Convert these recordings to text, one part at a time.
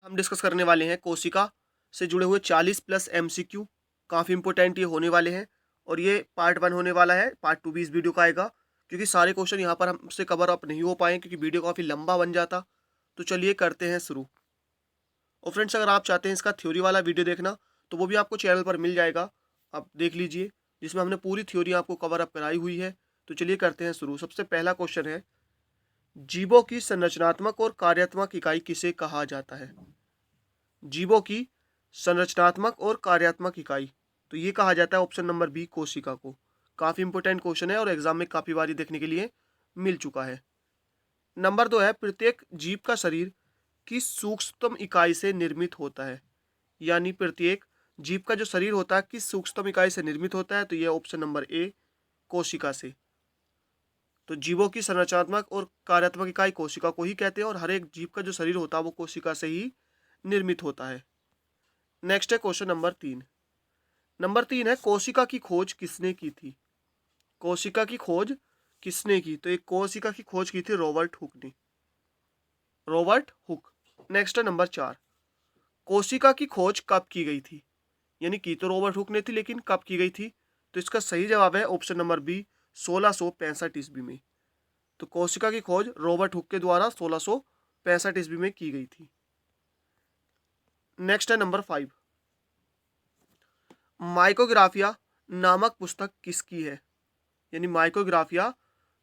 हम डिस्कस करने वाले हैं कोशिका से जुड़े हुए 40 प्लस एमसीक्यू। काफ़ी इंपॉर्टेंट ये होने वाले हैं और ये पार्ट 1 होने वाला है। पार्ट 2 भी इस वीडियो का आएगा क्योंकि सारे क्वेश्चन यहाँ पर हमसे कवर अप नहीं हो पाए क्योंकि वीडियो काफ़ी लंबा बन जाता। तो चलिए करते हैं शुरू। और फ्रेंड्स, अगर आप चाहते हैं इसका थ्योरी वाला वीडियो देखना तो वो भी आपको चैनल पर मिल जाएगा, आप देख लीजिए, जिसमें हमने पूरी थ्योरी आपको कवर अप कराई हुई है। तो चलिए करते हैं शुरू। सबसे पहला क्वेश्चन है, जीवों की संरचनात्मक और कार्यात्मक इकाई किसे कहा जाता है? जीवों की संरचनात्मक और कार्यात्मक इकाई, तो ये कहा जाता है ऑप्शन नंबर बी, कोशिका को। काफ़ी इंपॉर्टेंट क्वेश्चन है और एग्जाम में काफ़ी बारी देखने के लिए मिल चुका है। नंबर 2 है, प्रत्येक जीव का शरीर किस सूक्ष्मतम इकाई से निर्मित होता है? यानी प्रत्येक जीव का जो शरीर होता है किस सूक्ष्मतम इकाई से निर्मित होता है? तो यह ऑप्शन नंबर ए, कोशिका से। तो जीवों की संरचनात्मक और कार्यात्मक इकाई कोशिका को ही कहते हैं और हर एक जीव का जो शरीर होता है वो कोशिका से ही निर्मित होता है। नेक्स्ट है क्वेश्चन नंबर 3। नंबर 3 है, कोशिका की खोज किसने की थी? कोशिका की खोज किसने की? तो एक कोशिका की खोज की थी रॉबर्ट हुक ने। Robert Hooke. नेक्स्ट है नंबर 4, कोशिका की खोज कब की गई थी? यानी की तो रॉबर्ट हुक ने थी, लेकिन कब की गई थी? तो इसका सही जवाब है ऑप्शन नंबर बी, 1665 ईस्वी में। तो कोशिका की खोज रॉबर्ट हुक के द्वारा 1665 ईस्वी में की गई थी। नेक्स्ट है नंबर 5, माइकोग्राफिया नामक पुस्तक किसकी है? यानी माइकोग्राफिया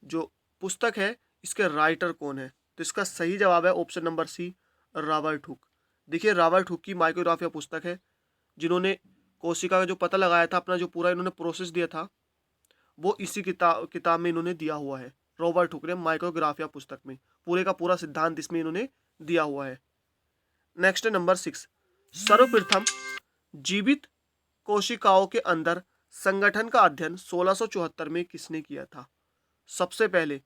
जो पुस्तक है इसके राइटर कौन है? तो इसका सही जवाब है option number C, Robert Hooke. देखिए, रॉबर्ट हुक की माइकोग्राफिया पुस्तक है, जिन्होंने कोशिका का जो पता लगाया था, अपना जो पूरा इन्होंने प्रोसेस दिया था, वो इसी किताब में इन्होंने दिया हुआ है। रॉबर्ट हुक ने माइक्रोग्राफिया पुस्तक में पूरे का पूरा सिद्धांत इसमें इन्होंने दिया हुआ है। नेक्स्ट है नंबर 6, सर्वप्रथम जीवित कोशिकाओं के अंदर संगठन का अध्ययन 1674 में किसने किया था? सबसे पहले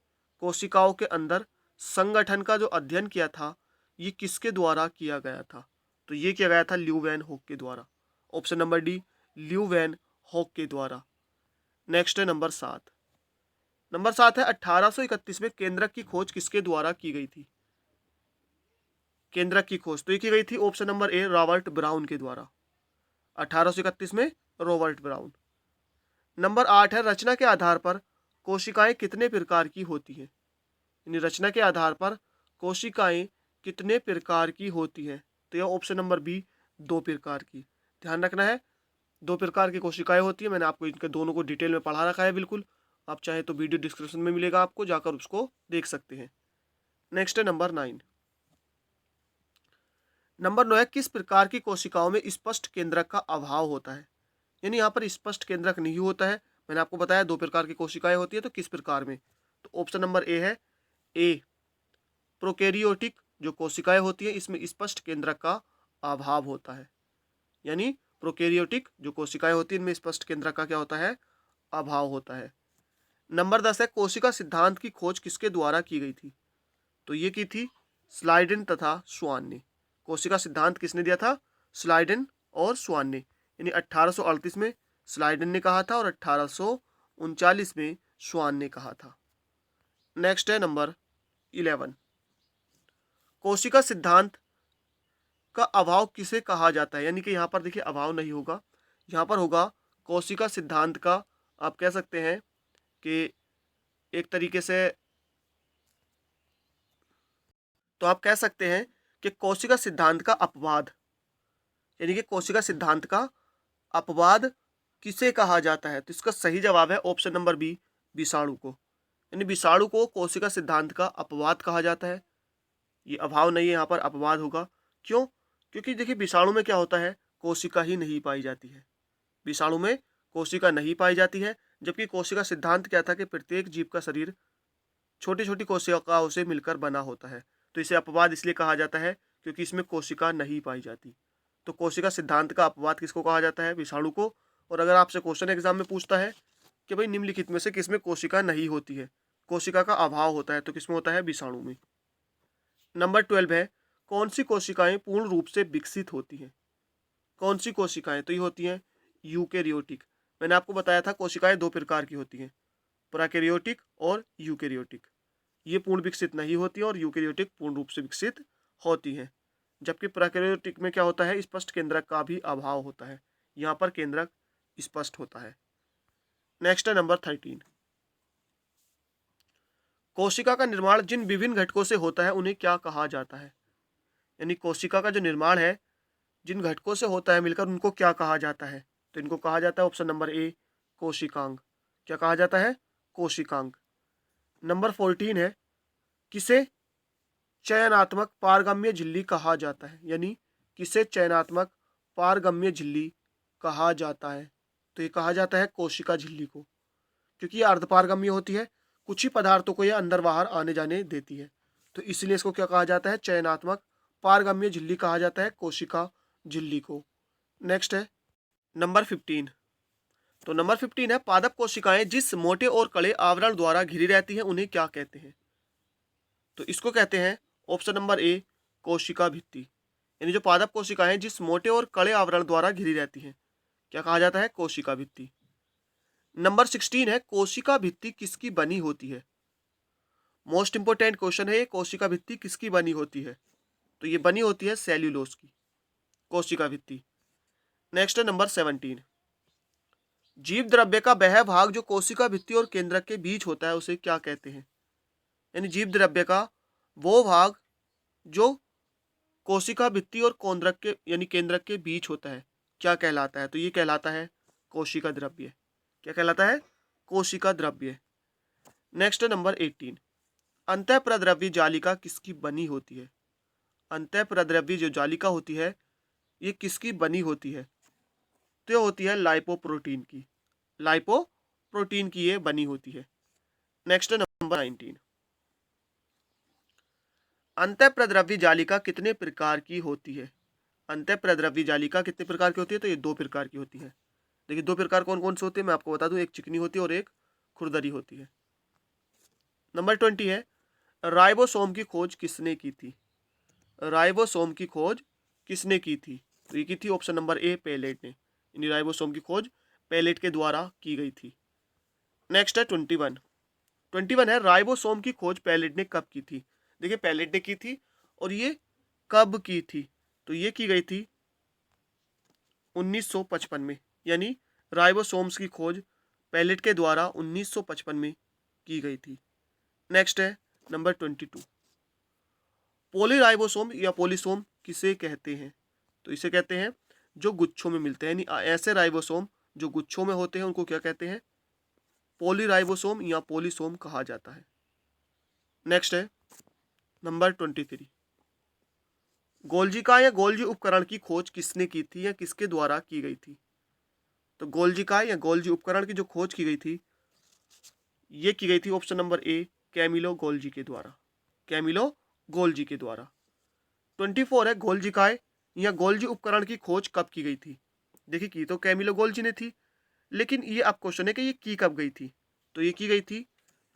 कोशिकाओं के अंदर संगठन का जो अध्ययन किया था ये किसके द्वारा किया गया था? तो ये किया गया था ल्यू वैन होक के द्वारा। ऑप्शन नंबर डी, ल्यू वैन होक के द्वारा। नेक्स्ट है नंबर 7। नंबर 7 है, 1831 में केंद्रक की खोज किसके द्वारा की गई थी? केंद्रक की खोज तो ये की गई थी ऑप्शन नंबर ए, रॉबर्ट ब्राउन के द्वारा। 1831 में रॉबर्ट ब्राउन। नंबर 8 है, रचना के आधार पर कोशिकाएं कितने प्रकार की होती हैं? यानी रचना के आधार पर कोशिकाएं कितने प्रकार की होती हैं? तो यह ऑप्शन नंबर बी, 2 प्रकार की। ध्यान रखना है, 2 प्रकार की कोशिकाएं होती है। मैंने आपको इनके दोनों को डिटेल में पढ़ा रखा है बिल्कुल। आप चाहे तो वीडियो डिस्क्रिप्शन में मिलेगा, आपको जाकर उसको देख सकते हैं। नेक्स्ट है नंबर 9। नंबर 9 है, किस प्रकार की कोशिकाओं में स्पष्ट केंद्रक का अभाव होता है? यानी यहाँ पर स्पष्ट केंद्रक नहीं होता है। मैंने आपको बताया 2 प्रकार की कोशिकाएं होती है, तो किस प्रकार में? तो ऑप्शन नंबर ए है, ए, प्रोकैरियोटिक जो कोशिकाएं होती है इसमें स्पष्ट केंद्रक का अभाव होता है। यानी प्रोकैरियोटिक जो कोशिकाएं होती है इनमें स्पष्ट केंद्रक का क्या होता है? अभाव होता है। नंबर 10 है, कोशिका सिद्धांत की खोज किसके द्वारा की गई थी? तो ये की थी स्लाइडेन तथा स्वान ने। कोशिका सिद्धांत किसने दिया था? स्लाइडेन और स्वान ने। यानी 1838 में स्लाइडेन ने कहा था और 1839 में स्वान ने कहा था। नेक्स्ट है नंबर 11, कोशिका सिद्धांत का अभाव किसे कहा जाता है? यानी कि यहाँ पर देखिए अभाव नहीं होगा, यहाँ पर होगा कोशिका सिद्धांत का, आप कह सकते हैं कि एक तरीके से, तो आप कह सकते हैं कि कोशिका सिद्धांत का अपवाद। यानी कि कोशिका सिद्धांत का अपवाद किसे कहा जाता है? तो इसका सही जवाब है ऑप्शन नंबर बी, विषाणु को। यानी विषाणु को कोशिका सिद्धांत का अपवाद कहा जाता है। ये अभाव नहीं है, यहाँ पर अपवाद होगा। क्यों? क्योंकि देखिए विषाणु में क्या होता है, कोशिका ही नहीं पाई जाती है। विषाणु में कोशिका नहीं पाई जाती है, जबकि कोशिका सिद्धांत क्या था कि प्रत्येक जीव का शरीर छोटी छोटी कोशिकाओं से मिलकर बना होता है। तो इसे अपवाद इसलिए कहा जाता है क्योंकि इसमें कोशिका नहीं पाई जाती। तो कोशिका सिद्धांत का अपवाद किसको कहा जाता है? विषाणु को। और अगर आपसे क्वेश्चन एग्जाम में पूछता है कि भाई निम्नलिखित में से किसमें कोशिका नहीं होती है, कोशिका का अभाव होता है, तो किसमें होता है? विषाणु में। नंबर 12 है, कौन सी कोशिकाएं पूर्ण रूप से विकसित होती हैं? कौन सी कोशिकाएं? तो ये होती हैं यूकेरियोटिक। मैंने आपको बताया था कोशिकाएं 2 प्रकार की होती हैं, प्रोकैरियोटिक और यूकेरियोटिक। ये पूर्ण विकसित नहीं होती है और यूकेरियोटिक पूर्ण रूप से विकसित होती हैं। जबकि प्राकृतिक में क्या होता है, स्पष्ट केंद्रक का भी अभाव होता है। यहाँ पर केंद्रक स्पष्ट होता है। नेक्स्ट है नंबर 13। कोशिका का निर्माण जिन विभिन्न घटकों से होता है उन्हें क्या कहा जाता है? यानी कोशिका का जो निर्माण है जिन घटकों से होता है मिलकर उनको क्या कहा जाता है? तो इनको कहा जाता है ऑप्शन नंबर ए कोशिकांग। क्या कहा जाता है? कोशिकांग। नंबर 14 है किसे चयनात्मक पारगम्य झिल्ली कहा जाता है? यानी किसे चयनात्मक पारगम्य झिल्ली कहा जाता है? तो ये कहा जाता है कोशिका झिल्ली को, क्योंकि ये अर्धपारगम्य होती है, कुछ ही पदार्थों को ये अंदर बाहर आने जाने देती है, तो इसलिए इसको क्या कहा जाता है? चयनात्मक पारगम्य झिल्ली कहा जाता है कोशिका झिल्ली को। नेक्स्ट है नंबर 15। तो नंबर 15 है पादप कोशिकाएं जिस मोटे और कड़े आवरण द्वारा घिरी रहती हैं उन्हें क्या कहते हैं? तो इसको कहते हैं ऑप्शन नंबर ए कोशिका भित्ति। यानी जो पादप कोशिकाएं जिस मोटे और कड़े आवरण द्वारा घिरी रहती हैं, क्या कहा जाता है? कोशिका भित्ति। नंबर 16 है कोशिका भित्ति किसकी बनी होती है? मोस्ट इंपोर्टेंट क्वेश्चन है ये, कोशिका भित्ति किसकी बनी होती है? तो ये बनी होती है सेल्यूलोज की कोशिका भित्ति। नेक्स्ट है नंबर 17। जीव द्रव्य का वह भाग जो कोशिका भित्ति और केंद्रक के बीच होता है उसे क्या कहते हैं? यानी जीव द्रव्य का वो भाग जो कोशिका भित्ति और केंद्रक के यानी केंद्रक के बीच होता है क्या कहलाता है? तो ये कहलाता है कोशिका द्रव्य। क्या कहलाता है? कोशिका द्रव्य। नेक्स्ट है नंबर 18। अंतःप्रद्रव्य जालिका किसकी बनी होती है? अंतःप्रद्रव्य जो जालिका होती है ये किसकी बनी होती है? तो ये होती है लाइपोप्रोटीन की। लाइपोप्रोटीन की ये बनी होती है। नेक्स्ट है नंबर 19। अंतःप्रद्रव्य जालिका कितने प्रकार की होती है? अंतःप्रद्रव्य जालिका कितने प्रकार की होती है? तो ये 2 प्रकार की होती है। देखिए 2 प्रकार कौन कौन से होते हैं मैं आपको बता दूं, एक चिकनी होती है और एक खुरदरी होती है। नंबर 20 है राइबोसोम की खोज किसने की थी? राइबोसोम की खोज किसने की थी? तो ये की थी ऑप्शन नंबर ए पेलेट ने। यानी राइबोसोम की खोज पेलेट के द्वारा की गई थी। नेक्स्ट है 21 है राइबोसोम की खोज पेलेट ने कब की थी? देखिए पेलेट ने की थी और ये कब की थी? तो ये की गई थी 1955 में। यानी राइबोसोम्स की खोज पेलेट के द्वारा 1955 में की गई थी। नेक्स्ट है नंबर 22। पॉलीराइबोसोम या पॉलीसोम किसे कहते हैं? तो इसे कहते हैं जो गुच्छों में मिलते हैं, यानी ऐसे राइबोसोम जो गुच्छों में होते हैं उनको क्या कहते हैं? पॉलीराइबोसोम या पॉलीसोम कहा जाता है। नेक्स्ट है नंबर 23। गोल्जिका या गोल्जी उपकरण की खोज किसने की थी या किसके द्वारा की गई थी? तो गोल्जिका या गोल्जी उपकरण की जो खोज की गई थी ये की गई थी option number A Camillo Golgi के द्वारा। कैमिलो गोल्जी के द्वारा। 24 है गोल्जिकाय या गोल्जी उपकरण की खोज कब की गई थी? देखिए की तो कैमिलो गोल्जी ने थी, लेकिन ये अब क्वेश्चन है कि ये की कब गई थी? तो ये की गई थी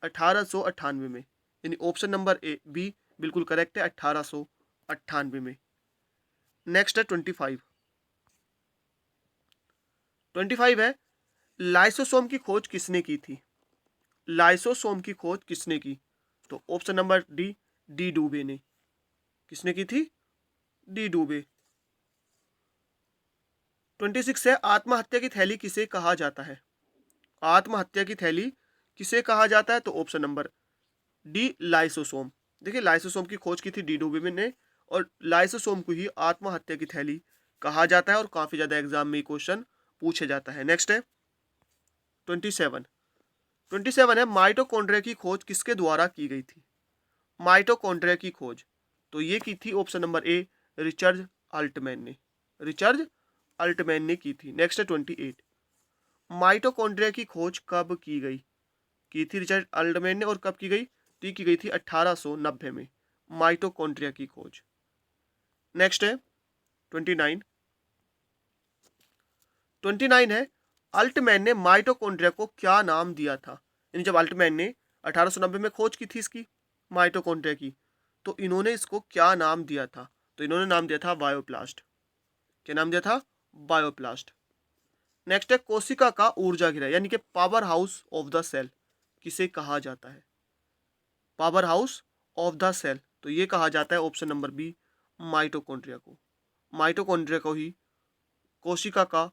1898 में। यानी ऑप्शन नंबर ए बी बिल्कुल करेक्ट है, 1898 में। नेक्स्ट है 25 है लाइसोसोम की खोज किसने की थी? लाइसोसोम की खोज किसने की? तो ऑप्शन नंबर डी डूबे ने। किसने की थी? डी डूबे। 26 है आत्महत्या की थैली किसे कहा जाता है? आत्महत्या की थैली किसे कहा जाता है? तो ऑप्शन नंबर डी लाइसोसोम। देखिए लाइसोसोम की खोज की थी डी डूबे ने और लाइसोसोम को ही आत्महत्या की थैली कहा जाता है और काफी ज्यादा एग्जाम में क्वेश्चन पूछे जाता है। नेक्स्ट है 27 है माइटोकॉन्ड्रिया की खोज किसके द्वारा की गई थी? माइटोकॉन्ड्रिया की खोज तो ये की थी option number A Richard Altmann ने। रिचर्ड अल्टमैन ने की थी। नेक्स्ट है 28। माइटोकॉन्ड्रिया की खोज कब की गई? की थी रिचर्ड अल्टमैन ने और कब की गई? तो ये की गई थी 1890 में माइटोकॉन्ड्रिया की खोज। नेक्स्ट है 29 है अल्टमैन ने माइटोकॉन्ड्रिया को क्या नाम दिया था? यानी जब अल्टमैन ने 1890 में खोज की थी इसकी माइटोकॉन्ड्रिया की, तो इन्होंने इसको क्या नाम दिया था? तो इन्होंने नाम दिया था बायोप्लास्ट। क्या नाम दिया था? बायोप्लास्ट। नेक्स्ट है कोशिका का ऊर्जा घेरा यानी कि power house of the cell किसे कहा जाता है? Power house of the cell तो ये कहा जाता है ऑप्शन नंबर बी माइटोकॉन्ड्रिया को। माइटोकॉन्ड्रिया को ही कोशिका का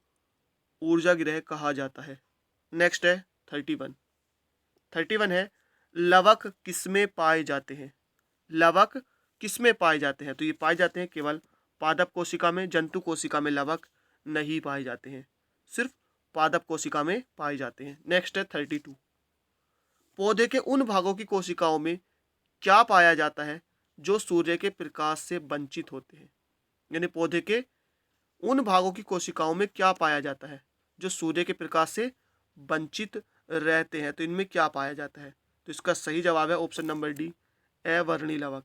ऊर्जा गृह कहा जाता है। नेक्स्ट है 31। 31 है लवक किसमें पाए जाते हैं। लवक किसमें पाए जाते हैं, तो ये पाए जाते हैं केवल पादप कोशिका में, जंतु कोशिका में लवक नहीं पाए जाते हैं, सिर्फ पादप कोशिका में पाए जाते हैं। नेक्स्ट है 32। पौधे के उन भागों की कोशिकाओं में क्या पाया जाता है जो सूर्य के प्रकाश से वंचित होते हैं। यानी पौधे के उन भागों की कोशिकाओं में क्या पाया जाता है जो सूर्य के प्रकाश से वंचित रहते हैं, तो इनमें क्या पाया जाता है, तो इसका सही जवाब है ऑप्शन नंबर डी, अवर्णी लवक।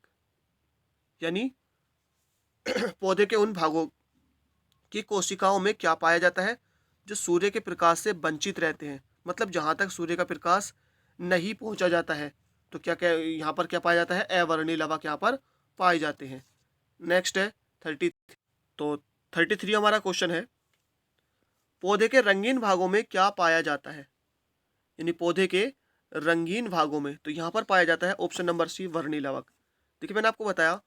यानी पौधे के उन भागों की कोशिकाओं में क्या पाया जाता है जो सूर्य के प्रकाश से वंचित रहते हैं, मतलब जहां तक सूर्य का प्रकाश नहीं पहुंचा जाता है, तो क्या क्या यहाँ पर क्या पाया जाता है, अवर्णी लवक यहाँ पर पाए जाते हैं। नेक्स्ट है 30। तो 33 हमारा क्वेश्चन है पौधे के रंगीन भागों में क्या पाया जाता है। यानी पौधे के रंगीन भागों में, तो यहाँ पर पाया जाता है ऑप्शन नंबर सी, वर्णी लवक। देखिए मैंने आपको बताया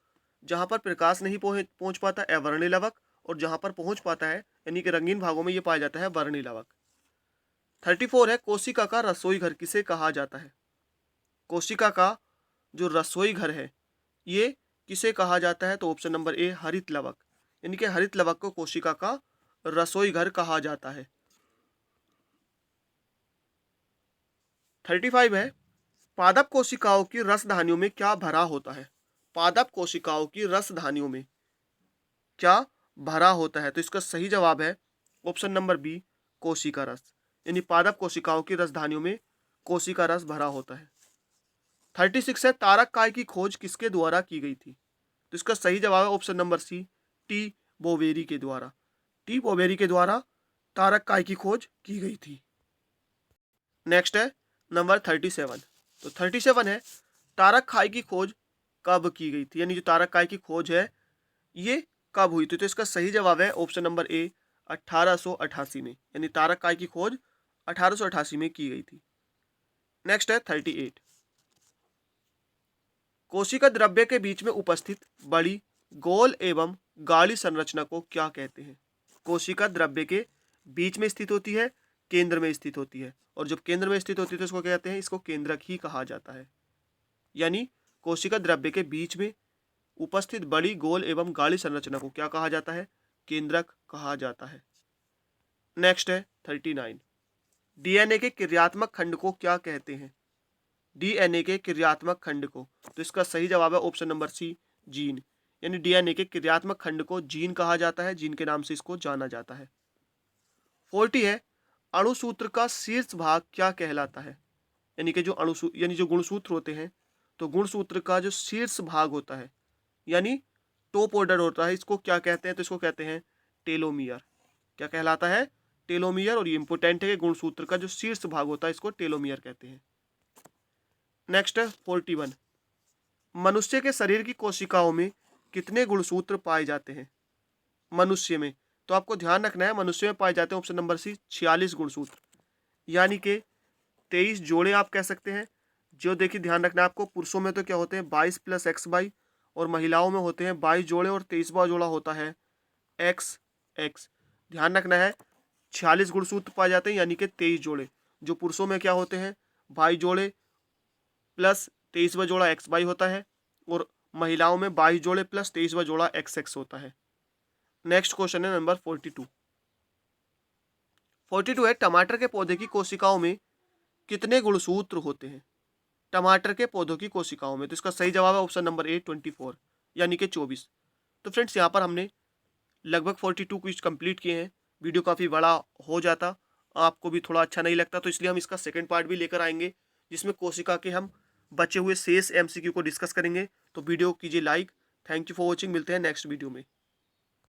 जहाँ पर प्रकाश नहीं पहुँच पाता अवर्णी लवक, और जहाँ पर पहुँच पाता है यानी कि रंगीन भागों में ये पाया जाता है वर्णी लवक। 34 है कोशिका का रसोई घर किसे कहा जाता है। कोशिका का जो रसोई घर है ये किसे कहा जाता है, तो ऑप्शन नंबर ए, हरित लवक। यानी कि हरित लवक को कोशिका का रसोई घर कहा जाता है। 35 है पादप कोशिकाओं की रसधानियों में क्या भरा होता है। पादप कोशिकाओं की रसधानियों में क्या भरा होता है, तो इसका सही जवाब है ऑप्शन नंबर बी, कोशिका रस। यानी पादप कोशिकाओं की रसधानियों में कोशिका रस भरा होता है। 36 है तारक काय की खोज किसके द्वारा की गई थी, तो इसका सही जवाब है option number C, T Boveri के द्वारा। टी बोवेरी के द्वारा तारक काय की खोज की गई थी। नेक्स्ट है नंबर 37। तो 37 है तारक काय की खोज कब की गई थी, यानी जो तारक काय की खोज है ये कब हुई थी, तो इसका सही जवाब है ऑप्शन नंबर ए, 1888 में। यानी तारक काय की खोज 1888 में की गई थी। नेक्स्ट है 38। कोशिका द्रव्य के बीच में उपस्थित बड़ी गोल एवं गाढ़ी संरचना को क्या कहते हैं। कोशिका द्रव्य के बीच में स्थित होती है, केंद्र में स्थित होती है, और जब केंद्र में स्थित होती है तो इसको क्या कहते हैं, इसको केंद्रक ही कहा जाता है। यानी कोशिका द्रव्य के बीच में उपस्थित बड़ी गोल एवं गाढ़ी संरचना को क्या कहा जाता है, केंद्रक कहा जाता है। नेक्स्ट है 39। डीएनए के क्रियात्मक खंड को क्या कहते हैं। डीएनए के क्रियात्मक खंड को, तो इसका सही जवाब है ऑप्शन नंबर सी, जीन। यानी डीएनए के क्रियात्मक खंड को जीन कहा जाता है, जीन के नाम से इसको जाना जाता है। 40 है अणुसूत्र का शीर्ष भाग क्या कहलाता है। यानी कि जो गुणसूत्र होते हैं, तो गुणसूत्र का जो शीर्ष भाग होता है यानी टॉप ऑर्डर होता है, इसको क्या कहते हैं, तो इसको कहते हैं टेलोमियर। क्या कहलाता है, टेलोमियर। और ये इंपोर्टेंट है कि गुणसूत्र का जो शीर्ष भाग होता है इसको टेलोमियर कहते हैं। नेक्स्ट है 41। मनुष्य के शरीर की कोशिकाओं में कितने गुणसूत्र पाए जाते हैं। मनुष्य में, तो आपको ध्यान रखना है मनुष्य में पाए जाते हैं ऑप्शन नंबर सी, 46 गुणसूत्र, यानी कि 23 जोड़े आप कह सकते हैं। जो देखिए ध्यान रखना है आपको, पुरुषों में तो क्या होते हैं 22 + x/, और महिलाओं में होते हैं 22 जोड़े और 23वां जोड़ा होता है XX। ध्यान रखना है 46 गुणसूत्र पाए जाते हैं यानी कि 23 जोड़े। जो पुरुषों में क्या होते हैं 22 जोड़े प्लस 23वां जोड़ा XY होता है, और महिलाओं में 22 जोड़े प्लस 23वां जोड़ा XX होता है। नेक्स्ट क्वेश्चन है नंबर 42। 42 है टमाटर के पौधे की कोशिकाओं में कितने गुणसूत्र होते हैं। टमाटर के पौधों की कोशिकाओं में, तो इसका सही जवाब है ऑप्शन नंबर ए, 24 यानी कि 24। तो फ्रेंड्स यहाँ पर हमने लगभग 42 क्विज कंप्लीट किए हैं। वीडियो काफ़ी बड़ा हो जाता, आपको भी थोड़ा अच्छा नहीं लगता, तो इसलिए हम इसका सेकंड पार्ट भी लेकर आएंगे जिसमें कोशिका के हम बचे हुए शेष MCQ को डिस्कस करेंगे। तो वीडियो कीजिए like. Thank you for watching, मिलते हैं नेक्स्ट वीडियो में।